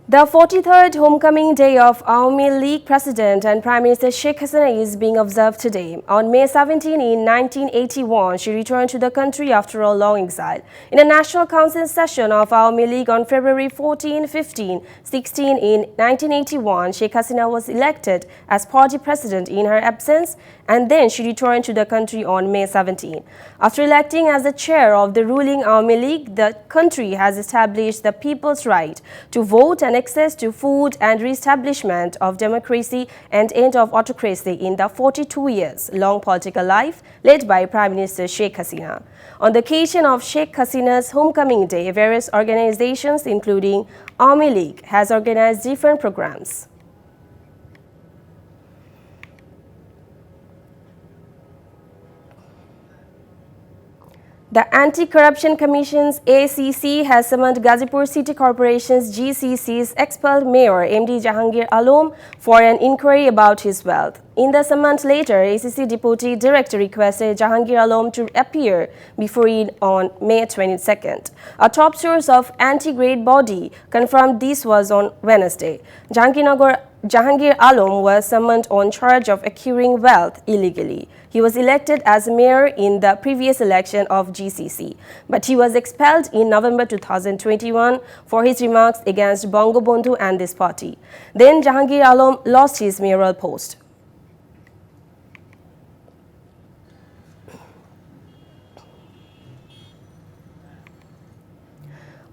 The 43rd homecoming day of Awami League President and Prime Minister Sheikh Hasina is being observed today. On May 17 in 1981, she returned to the country after a long exile. In a National Council session of Awami League on February 14, 15, 16 in 1981, Sheikh Hasina was elected as party president in her absence, and then she returned to the country on May 17. After electing as the chair of the ruling Awami League, the country has established the people's right to vote and access to food and re-establishment of democracy and end of autocracy in the 42 years long political life led by Prime Minister Sheikh Hasina. On the occasion of Sheikh Hasina's homecoming day, various organizations including Awami League has organized different programs. The Anti-Corruption Commission's ACC has summoned Gazipur City Corporation's GCC's expelled mayor MD Jahangir Alom for an inquiry about his wealth. In the summons later, ACC Deputy Director requested Jahangir Alom to appear before it on May 22nd. A top source of anti-grade body confirmed this was on Wednesday. Jahangir Alom was summoned on charge of acquiring wealth illegally. He was elected as mayor in the previous election of GCC, but he was expelled in November 2021 for his remarks against Bongo Bondhu and this party. Then Jahangir Alom lost his mayoral post.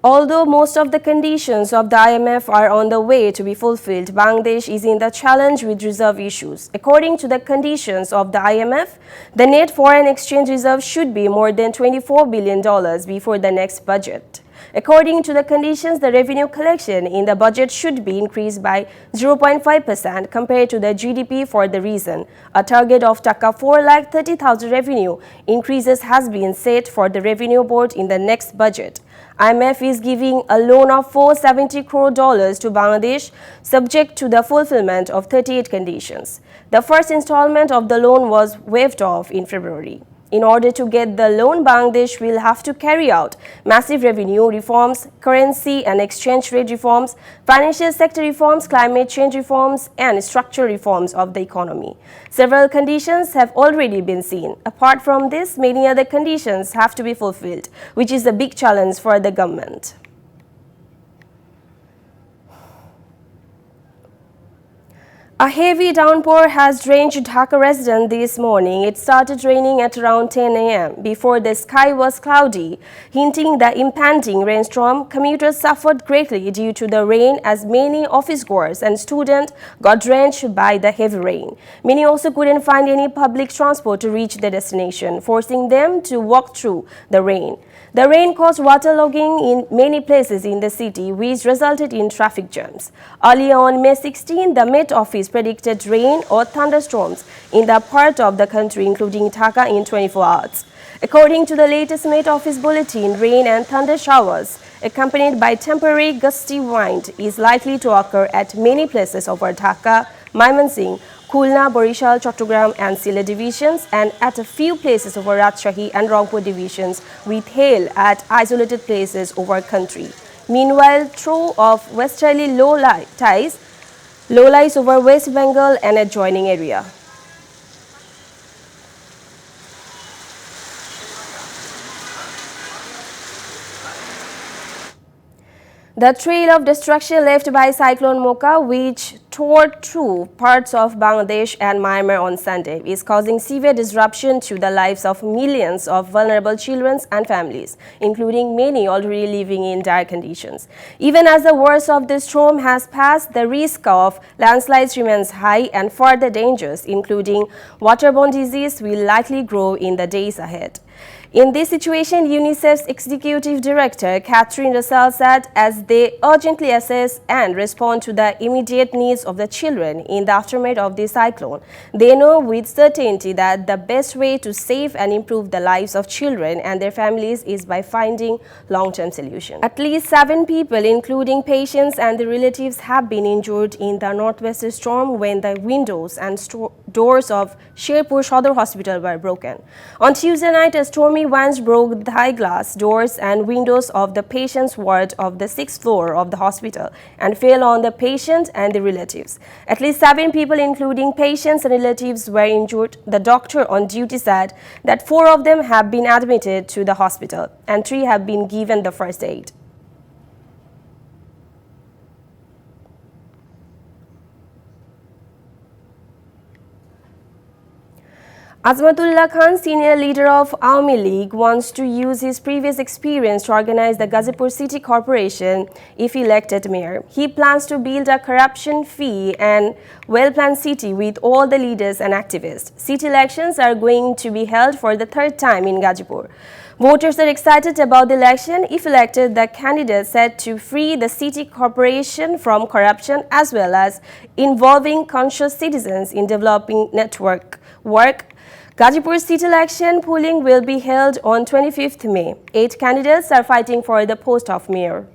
Although most of the conditions of the IMF are on the way to be fulfilled, Bangladesh is in the challenge with reserve issues. According to the conditions of the IMF, the net foreign exchange reserve should be more than $24 billion before the next budget. According to the conditions, the revenue collection in the budget should be increased by 0.5% compared to the GDP for the region. A target of Taka 4,30,000 revenue increases has been set for the Revenue Board in the next budget. IMF is giving a loan of $470 crore to Bangladesh, subject to the fulfillment of 38 conditions. The first installment of the loan was waived off in February. In order to get the loan, Bangladesh will have to carry out massive revenue reforms, currency and exchange rate reforms, financial sector reforms, climate change reforms, and structural reforms of the economy. Several conditions have already been seen. Apart from this, many other conditions have to be fulfilled, which is a big challenge for the government. A heavy downpour has drenched Dhaka residents this morning. It started raining at around 10 a.m. Before the sky was cloudy, hinting the impending rainstorm. Commuters suffered greatly due to the rain as many office-goers and students got drenched by the heavy rain. Many also couldn't find any public transport to reach their destination, forcing them to walk through the rain. The rain caused waterlogging in many places in the city, which resulted in traffic jams. Earlier on May 16, the Met Office predicted rain or thunderstorms in the part of the country, including Dhaka, in 24 hours. According to the latest Met Office bulletin, rain and thunder showers, accompanied by temporary gusty wind, is likely to occur at many places over Dhaka, Mymensingh, Khulna, Borishal, Chattogram and Sylhet divisions, and at a few places over Rajshahi and Rangpur divisions, with hail at isolated places over country. Meanwhile, throw of westerly low lies over West Bengal and adjoining area. The trail of destruction left by Cyclone Mocha, which tore through parts of Bangladesh and Myanmar on Sunday, is causing severe disruption to the lives of millions of vulnerable children and families, including many already living in dire conditions. Even as the worst of the storm has passed, the risk of landslides remains high and further dangers, including waterborne disease, will likely grow in the days ahead. In this situation, UNICEF's Executive Director, Catherine Russell, said as they urgently assess and respond to the immediate needs of the children in the aftermath of this cyclone, they know with certainty that the best way to save and improve the lives of children and their families is by finding long-term solutions. At least 7 people, including patients and their relatives, have been injured in the northwest storm when the windows and doors of Sherpur Sadar Hospital were broken. On Tuesday night, a stormy winds broke the high glass doors and windows of the patient's ward of the 6th floor of the hospital and fell on the patient and the relatives. At least 7 people, including patients and relatives, were injured. The doctor on duty said that 4 of them have been admitted to the hospital and 3 have been given the first aid. Azmatullah Khan, senior leader of Awami League, wants to use his previous experience to organize the Ghazipur City Corporation if elected mayor. He plans to build a corruption-free and well-planned city with all the leaders and activists. City elections are going to be held for the 3rd time in Ghazipur. Voters are excited about the election. If elected, the candidate said to free the city corporation from corruption as well as involving conscious citizens in developing network work. Ghazipur city election polling will be held on 25th May. 8 candidates are fighting for the post of mayor.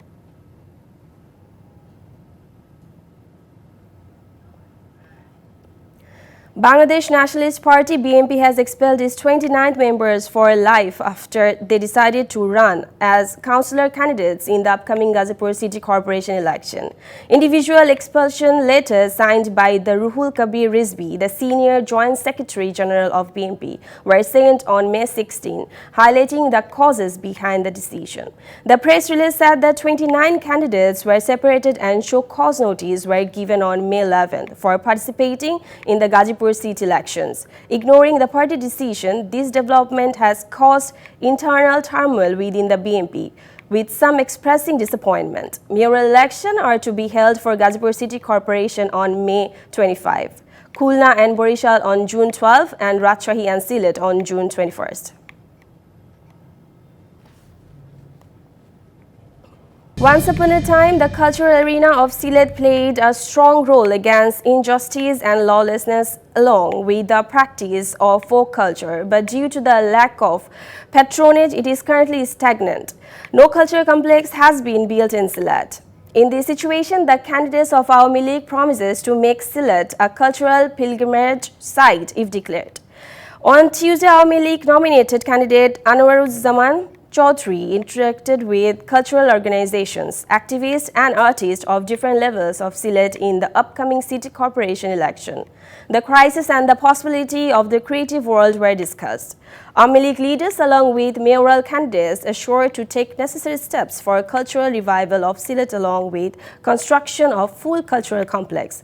Bangladesh Nationalist Party BNP has expelled its 29 members for life after they decided to run as councillor candidates in the upcoming Ghazipur City Corporation election. Individual expulsion letters signed by the Ruhul Kabir Rizvi, the senior Joint Secretary General of BNP, were sent on May 16, highlighting the causes behind the decision. The press release said that 29 candidates were separated and show cause notice were given on May 11 for participating in the Ghazipur City elections. Ignoring the party decision, this development has caused internal turmoil within the BNP, with some expressing disappointment. Mayoral elections are to be held for Ghazipur City Corporation on May 25, Khulna and Borishal on June 12, and Rajshahi and Sylhet on June 21st. Once upon a time, the cultural arena of Sylhet played a strong role against injustice and lawlessness along with the practice of folk culture, but due to the lack of patronage, it is currently stagnant. No cultural complex has been built in Sylhet. In this situation, the candidates of Awami League promises to make Sylhet a cultural pilgrimage site if declared. On Tuesday, Awami League nominated candidate Anwaruzzaman Chaudhry interacted with cultural organizations, activists and artists of different levels of Sylhet in the upcoming city corporation election. The crisis and the possibility of the creative world were discussed. Awami League leaders along with mayoral candidates assured to take necessary steps for cultural revival of Sylhet along with construction of full cultural complex.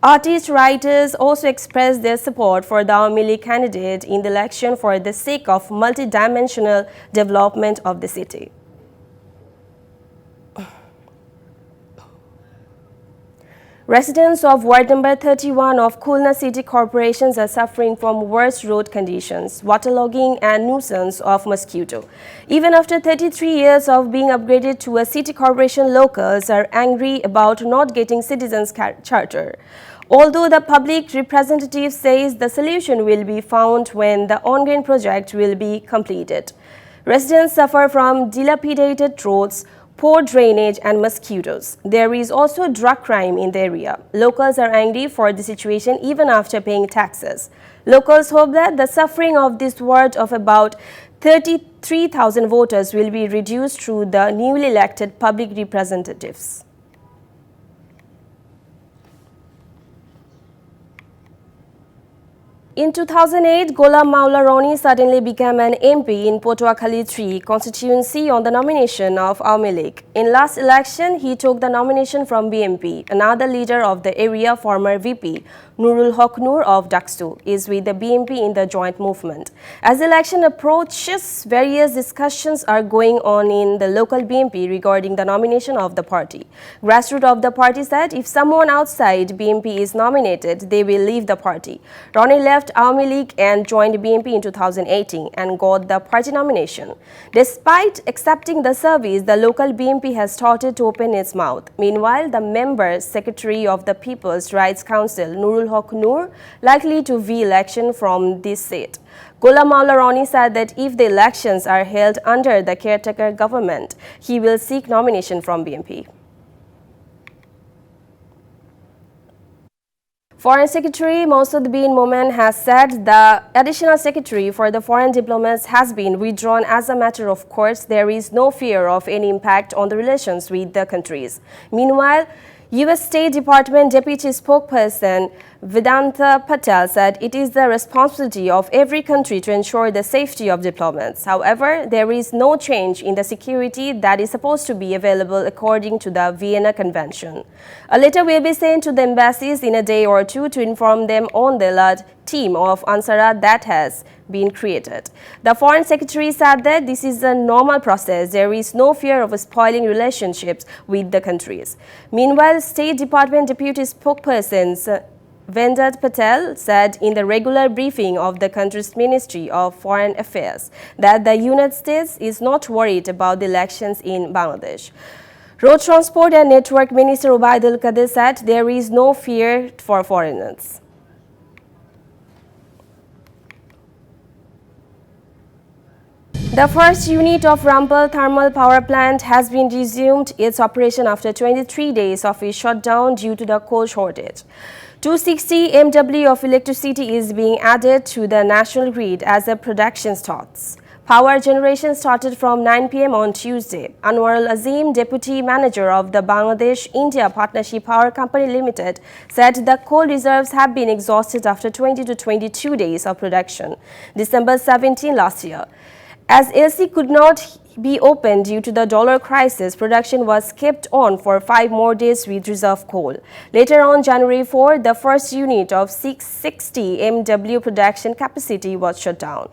Artists, writers also expressed their support for the Awami League candidate in the election for the sake of multi-dimensional development of the city. Residents of Ward number 31 of Khulna City Corporations are suffering from worse road conditions, waterlogging and nuisance of mosquito. Even after 33 years of being upgraded to a city corporation, locals are angry about not getting citizens' charter. Although the public representative says the solution will be found when the ongoing project will be completed. Residents suffer from dilapidated roads, poor drainage and mosquitoes. There is also drug crime in the area. Locals are angry for the situation even after paying taxes. Locals hope that the suffering of this ward of about 33,000 voters will be reduced through the newly elected public representatives. In 2008, Ghulam Maula Roni suddenly became an MP in Potuakhali 3 constituency on the nomination of Awami League. In last election, he took the nomination from BNP. Another leader of the area, former VP Nurul Haq Nur of Dakstu, is with the BNP in the joint movement. As the election approaches, various discussions are going on in the local BNP regarding the nomination of the party. Grassroots of the party said if someone outside BNP is nominated, they will leave the party. Roni left Awami League and joined BNP in 2018 and got the party nomination. Despite accepting the service, the local BNP has started to open its mouth. Meanwhile, the member secretary of the People's Rights Council, Nurul Haq Nur, likely to win election from this seat. Ghulam Maula Roni said that if the elections are held under the caretaker government, he will seek nomination from BNP. Foreign Secretary Masood bin Momen has said the additional secretary for the foreign diplomats has been withdrawn as a matter of course. There is no fear of any impact on the relations with the countries. Meanwhile, U.S. State Department Deputy Spokesperson Vedanta Patel said it is the responsibility of every country to ensure the safety of diplomats. However, there is no change in the security that is supposed to be available according to the Vienna Convention. A letter will be sent to the embassies in a day or two to inform them on the alert team of Ansara that has been created. The Foreign Secretary said that this is a normal process. There is no fear of spoiling relationships with the countries. Meanwhile, State Department Deputy Spokesperson Vendat Patel said in the regular briefing of the country's Ministry of Foreign Affairs that the United States is not worried about the elections in Bangladesh. Road Transport and Network Minister Ubaidul Qadir said there is no fear for foreigners. The first unit of Rampal Thermal Power Plant has been resumed its operation after 23 days of its shutdown due to the coal shortage. 260 MW of electricity is being added to the national grid as the production starts. Power generation started from 9 p.m. on Tuesday. Anwar Al-Azim, Deputy Manager of the Bangladesh-India Partnership Power Company Limited, said the coal reserves have been exhausted after 20 to 22 days of production, December 17 last year. As LC could not be opened due to the dollar crisis, production was kept on for 5 more days with reserve coal. Later on January 4, the first unit of 660 MW production capacity was shut down.